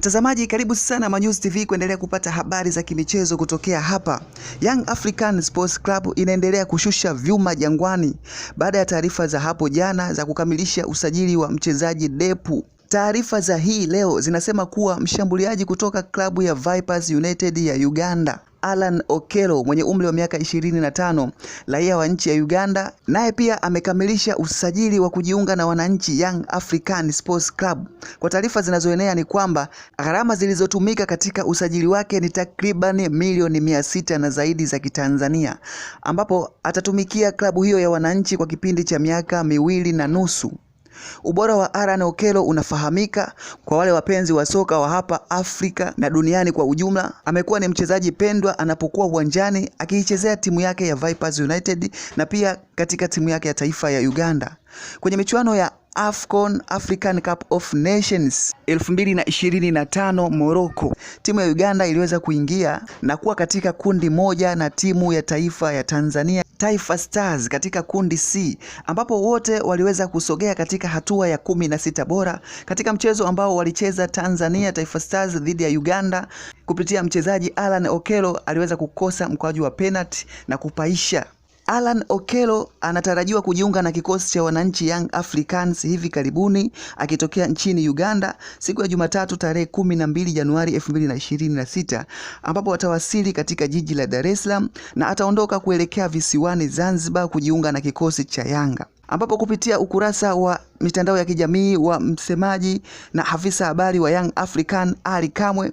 Mtazamaji, karibu sana Manyuzi TV kuendelea kupata habari za kimichezo kutokea hapa. Young African Sports Club inaendelea kushusha vyuma Jangwani baada ya taarifa za hapo jana za kukamilisha usajili wa mchezaji Depu. Taarifa za hii leo zinasema kuwa mshambuliaji kutoka klabu ya Vipers United ya Uganda, Allan Okello mwenye umri wa miaka 25, raia wa nchi ya Uganda, naye pia amekamilisha usajili wa kujiunga na wananchi Young African Sports Club. Kwa taarifa zinazoenea ni kwamba gharama zilizotumika katika usajili wake ni takriban milioni 600 na zaidi za Kitanzania, ambapo atatumikia klabu hiyo ya wananchi kwa kipindi cha miaka 2.5. Ubora wa Allan Okello unafahamika kwa wale wapenzi wa soka wa hapa Afrika na duniani kwa ujumla. Amekuwa ni mchezaji pendwa anapokuwa uwanjani akiichezea timu yake ya Vipers United na pia katika timu yake ya taifa ya Uganda. Kwenye michuano ya AFCON African Cup of Nations 2025 Morocco, timu ya Uganda iliweza kuingia na kuwa katika kundi moja na timu ya taifa ya Tanzania, Taifa Stars, katika kundi C, ambapo wote waliweza kusogea katika hatua ya 16 bora katika mchezo ambao walicheza Tanzania Taifa Stars dhidi ya Uganda. Kupitia mchezaji Allan Okello aliweza kukosa mkwaju wa penalty na kupaisha. Allan Okello anatarajiwa kujiunga na kikosi cha wananchi Young Africans hivi karibuni akitokea nchini Uganda siku ya Jumatatu tarehe 12 Januari 2026, ambapo atawasili katika jiji la Dar es Salaam na ataondoka kuelekea visiwani Zanzibar kujiunga na kikosi cha Yanga, ambapo kupitia ukurasa wa mitandao ya kijamii wa msemaji na afisa habari wa Young African Ali Kamwe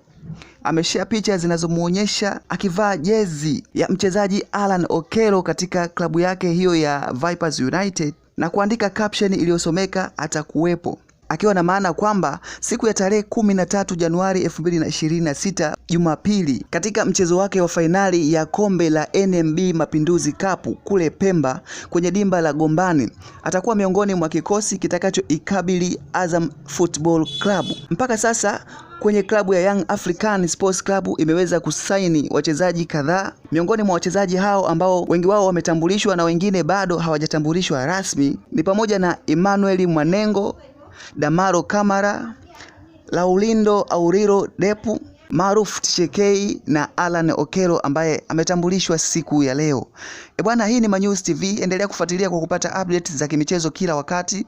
ameshare picha zinazomuonyesha akivaa jezi ya mchezaji Allan Okello katika klabu yake hiyo ya Vipers United na kuandika caption iliyosomeka atakuwepo, akiwa na maana kwamba siku ya tarehe 13 Januari 2026 Jumapili, katika mchezo wake wa fainali ya kombe la NMB Mapinduzi Cup kule Pemba kwenye dimba la Gombani, atakuwa miongoni mwa kikosi kitakachoikabili Azam Football Club. Mpaka sasa kwenye klabu ya Young African Sports Club imeweza kusaini wachezaji kadhaa. Miongoni mwa wachezaji hao ambao wengi wao wametambulishwa na wengine bado hawajatambulishwa rasmi ni pamoja na Emmanuel Mwanengo, Damaro Kamara, Laulindo Auriro Depu, Maruf Tshekei na Allan Okello ambaye ametambulishwa siku ya leo. Bwana, hii ni Manyuzi TV, endelea kufuatilia kwa kupata updates za kimichezo kila wakati.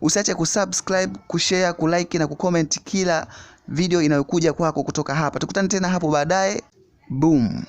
Usiache kusubscribe, kushare, kulike na kucomment kila video inayokuja kwako kutoka hapa. Tukutane tena hapo baadaye. Boom.